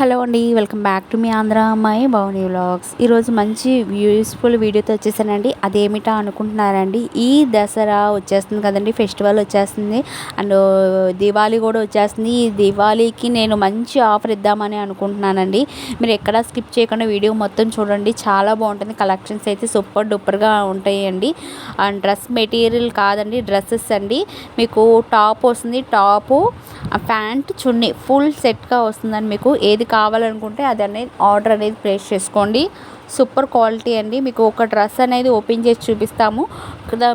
Hello అండి, welcome back to me Andhra అమ్మాయి Bhavani vlogs. ఈరోజు మంచి యూస్ఫుల్ వీడియోతో వచ్చేసానండి. అదేమిటా అనుకుంటున్నారండి, ఈ దసరా వచ్చేస్తుంది కదండి, ఫెస్టివల్ వచ్చేస్తుంది అండ్ దివాళీ కూడా వచ్చేస్తుంది. ఈ దివాళీకి నేను మంచి ఆఫర్ ఇద్దామని అనుకుంటున్నానండి. మీరు ఎక్కడా స్కిప్ చేయకుండా వీడియో మొత్తం చూడండి, చాలా బాగుంటుంది. కలెక్షన్స్ అయితే సూపర్ డూపర్గా ఉంటాయండి. అండ్ డ్రెస్ మెటీరియల్ కాదండి, డ్రెస్సెస్ అండి. మీకు టాప్ వస్తుంది, టాపు ప్యాంట్ చున్నీ ఫుల్ సెట్గా వస్తుందని మీకు ఏది కావాలనుకుంటే అది అనేది ఆర్డర్ అనేది ప్లేస్ చేసుకోండి. సూపర్ క్వాలిటీ అండి. మీకు ఒక డ్రెస్ అనేది ఓపెన్ చేసి చూపిస్తాము,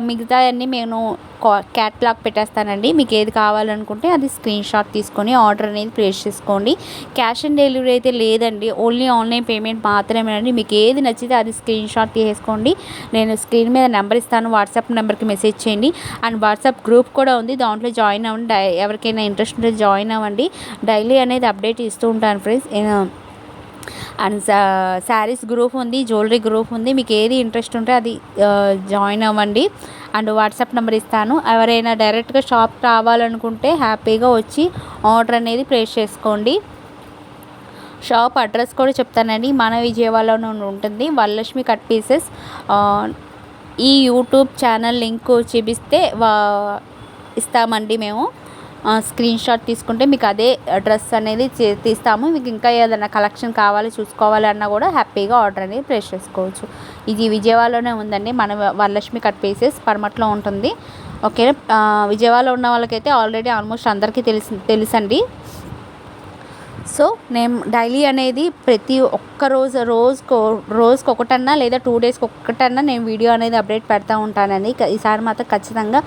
మిగతా అన్నీ నేను క్యాట్లాగ్ పెట్టేస్తానండి. మీకు ఏది కావాలనుకుంటే అది స్క్రీన్ షాట్ తీసుకొని ఆర్డర్ అనేది ప్లేస్ చేసుకోండి. క్యాష్ ఆన్ డెలివరీ అయితే లేదండి, ఓన్లీ ఆన్లైన్ పేమెంట్ మాత్రమేనండి. మీకు ఏది నచ్చితే అది స్క్రీన్ షాట్ తీసేసుకోండి. నేను స్క్రీన్ మీద నెంబర్ ఇస్తాను, వాట్సాప్ నెంబర్కి మెసేజ్ చేయండి. అండ్ వాట్సాప్ గ్రూప్ కూడా ఉంది, దాంట్లో జాయిన్ అవ్వండి. ఎవరికైనా ఇంట్రెస్ట్ ఉంటే జాయిన్ అవ్వండి. డైలీ అనేది అప్డేట్ ఇస్తూ ఉంటాను ఫ్రెండ్స్. అండ్ శారీస్ గ్రూప్ ఉంది, జ్యువెలరీ గ్రూప్ ఉంది. మీకు ఏది ఇంట్రెస్ట్ ఉంటే అది జాయిన్ అవ్వండి. అండ్ వాట్సాప్ నెంబర్ ఇస్తాను. ఎవరైనా డైరెక్ట్గా షాప్ రావాలనుకుంటే హ్యాపీగా వచ్చి ఆర్డర్ అనేది ప్లేస్ చేసుకోండి. షాప్ అడ్రస్ కూడా చెప్తానండి, మన విజయవాడలో ఉంటుంది. Varalakshmi cut pieces. ఈ యూట్యూబ్ ఛానల్ లింక్ చూపిస్తే ఇస్తామండి మేము. స్క్రీన్ షాట్ తీసుకుంటే మీకు అదే డ్రెస్ అనేది తీస్తాము. మీకు ఇంకా ఏదైనా కలెక్షన్ కావాలి చూసుకోవాలి అన్నా కూడా హ్యాపీగా ఆర్డర్ అనేది ప్లేస్ చేసుకోవచ్చు. ఇది విజయవాడలోనే ఉందండి, మన వరలక్ష్మి కట్ పీసెస్ పరమట్లో ఉంటుంది. ఓకే, విజయవాడలో ఉన్న వాళ్ళకైతే ఆల్రెడీ ఆల్మోస్ట్ అందరికీ తెలుసండి. సో నేను డైలీ అనేది ప్రతి ఒక్క రోజుకి ఒకటన్నా లేదా 2 డేస్కి ఒకటన్నా నేను వీడియో అనేది అప్డేట్ పెడతా ఉంటానండి. ఈసారి మాత్రం ఖచ్చితంగా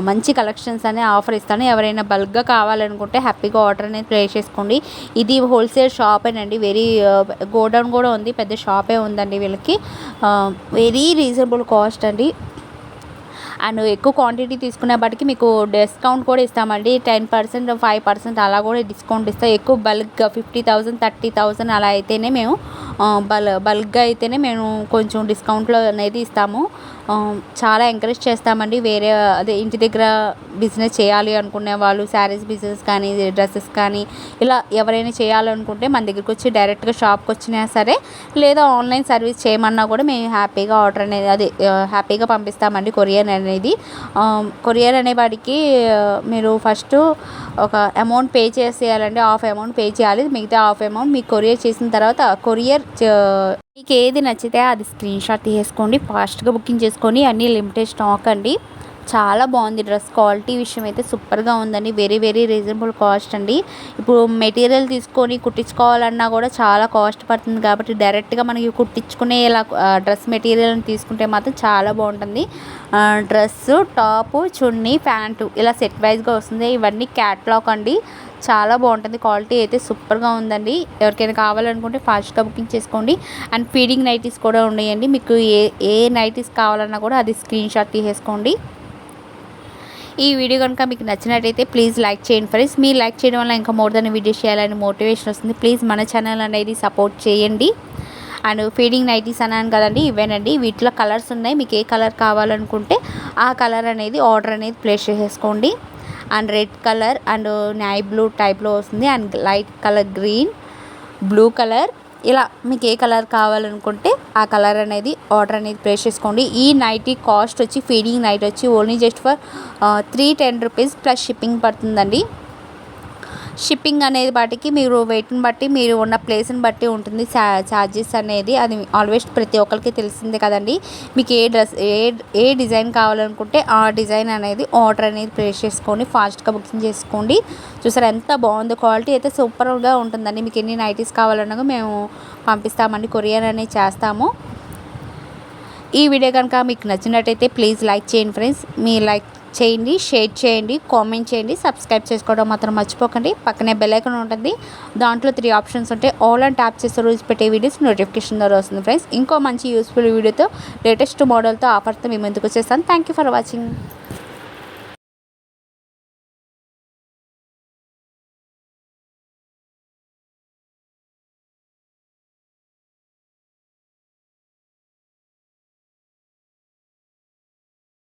మంచి కలెక్షన్స్ అనే ఆఫర్ ఇస్తాను. ఎవరైనా బల్క్గా కావాలనుకుంటే హ్యాపీగా ఆర్డర్ అనేది ప్లేస్ చేసుకోండి. ఇది హోల్సేల్ షాపేనండి, గోడౌన్ కూడా ఉంది, పెద్ద షాపే ఉందండి వీళ్ళకి. వెరీ రీజనబుల్ కాస్ట్ అండి. అండ్ ఎక్కువ క్వాంటిటీ తీసుకునే బట్టికి మీకు డిస్కౌంట్ కూడా ఇస్తామండి. 10%, 5% అలా కూడా డిస్కౌంట్ ఇస్తాం. ఎక్కువ బల్క్గా 50,000, 30,000 అలా అయితేనే మేము బల్క్గా అయితేనే మేము కొంచెం డిస్కౌంట్లో అనేది ఇస్తాము. చాలా ఎంకరేజ్ చేస్తామండి. వేరే అదే ఇంటి దగ్గర బిజినెస్ చేయాలి అనుకునే వాళ్ళు, శారీస్ బిజినెస్ కానీ డ్రెస్సెస్ కానీ ఇలా ఎవరైనా చేయాలనుకుంటే మన దగ్గరికి వచ్చి డైరెక్ట్గా షాప్కి వచ్చినా సరే, లేదా ఆన్లైన్ సర్వీస్ చేయమన్నా కూడా మేము హ్యాపీగా ఆర్డర్ అనేది హ్యాపీగా పంపిస్తామండి. కొరియర్ అనే వాడికి మీరు ఫస్ట్ ఒక అమౌంట్ పే చేసేయాలండి. హాఫ్ అమౌంట్ పే చేయాలి, మిగతా హాఫ్ అమౌంట్ మీకు కొరియర్ చేసిన తర్వాత మీకు ఏది నచ్చితే అది స్క్రీన్ షాట్ తీసేసుకోండి. ఫాస్ట్గా బుకింగ్ చేసుకొని, అన్నీ లిమిటెడ్ స్టాక్ అండి. చాలా బాగుంది డ్రెస్. క్వాలిటీ విషయం అయితే సూపర్గా ఉందండి. వెరీ రీజనబుల్ కాస్ట్ అండి. ఇప్పుడు మెటీరియల్ తీసుకొని కుట్టించుకోవాలన్నా కూడా చాలా కాస్ట్ పడుతుంది కాబట్టి డైరెక్ట్గా మనకి కుట్టించుకునే ఇలా డ్రెస్ మెటీరియల్ని తీసుకుంటే మాత్రం చాలా బాగుంటుంది. డ్రెస్సు, టాపు, చున్నీ, ప్యాంటు ఇలా సెట్ వైజ్గా వస్తుంది. ఇవన్నీ క్యాట్లాగ్ అండి, చాలా బాగుంటుంది. క్వాలిటీ అయితే సూపర్గా ఉందండి. ఎవరికైనా కావాలనుకుంటే ఫాస్ట్గా బుకింగ్ చేసుకోండి. అండ్ ఫీడింగ్ నైటీస్ కూడా ఉన్నాయండి. మీకు ఏ నైటీస్ కావాలన్నా కూడా అది స్క్రీన్ షాట్ తీసేసుకోండి. ఈ వీడియో కనుక మీకు నచ్చినట్టయితే ప్లీజ్ లైక్ చేయండి ఫ్రెండ్స్. మీరు లైక్ చేయడం వల్ల ఇంకా మోర్ దెన్ వీడియో చేయాలని మోటివేషన్ వస్తుంది. ప్లీజ్ మన ఛానల్ అనేది సపోర్ట్ చేయండి. అండ్ ఫీడింగ్ నైటీస్ అన్నాను కదండి, ఇవేనండి. వీటిలో కలర్స్ ఉన్నాయి. మీకు ఏ కలర్ కావాలనుకుంటే ఆ కలర్ అనేది ఆర్డర్ అనేది ప్లేస్ చేసేసుకోండి. And red colour and navy blue టైప్లో వస్తుంది. And light colour green, blue colour, ఇలా మీకు ఏ కలర్ కావాలనుకుంటే ఆ కలర్ అనేది ఆర్డర్ అనేది ప్లేస్ చేసుకోండి. ఈ నైటీ కాస్ట్ వచ్చి ఫీడింగ్ నైట్ వచ్చి only just for 310 rupees plus shipping పడుతుందండి. షిప్పింగ్ అనేది వాటికి మీరు వెయిట్ని బట్టి, మీరు ఉన్న ప్లేస్ని బట్టి ఉంటుంది ఛార్జెస్ అనేది. అది ఆల్వేస్ ప్రతి ఒక్కరికి తెలిసిందే కదండి. మీకు ఏ డిజైన్ కావాలనుకుంటే ఆ డిజైన్ అనేది ఆర్డర్ అనేది ప్లేస్ చేసుకొని ఫాస్ట్గా బుకింగ్ చేసుకోండి. చూసారా ఎంత బాగుందో, క్వాలిటీ అయితే సూపర్గా ఉంటుందండి. మీకు ఎన్ని నైటీస్ కావాలన్నా మేము పంపిస్తామండి, కొరియర్ అనేది చేస్తాము. ఈ వీడియో కనుక మీకు నచ్చినట్టయితే ప్లీజ్ లైక్ చేయండి ఫ్రెండ్స్. మీ లైక్ చేయండి, షేర్ చేయండి, కామెంట్ చేయండి, సబ్స్క్రైబ్ చేసుకోవడం మాత్రం మర్చిపోకండి. పక్కనే బెల్ ఐకాన్ ఉంటుంది, దాంట్లో 3 ఆప్షన్స్ ఉంటాయి. ఆల్ అని ట్యాప్ చేస్తే రోజు పెట్టే వీడియోస్ నోటిఫికేషన్ ద్వారా వస్తుంది ఫ్రెండ్స్. ఇంకో మంచి యూస్ఫుల్ వీడియోతో లేటెస్ట్ మోడల్తో ఆఫర్తో మీ ముందుకు వచ్చేస్తాను. Thank you for watching.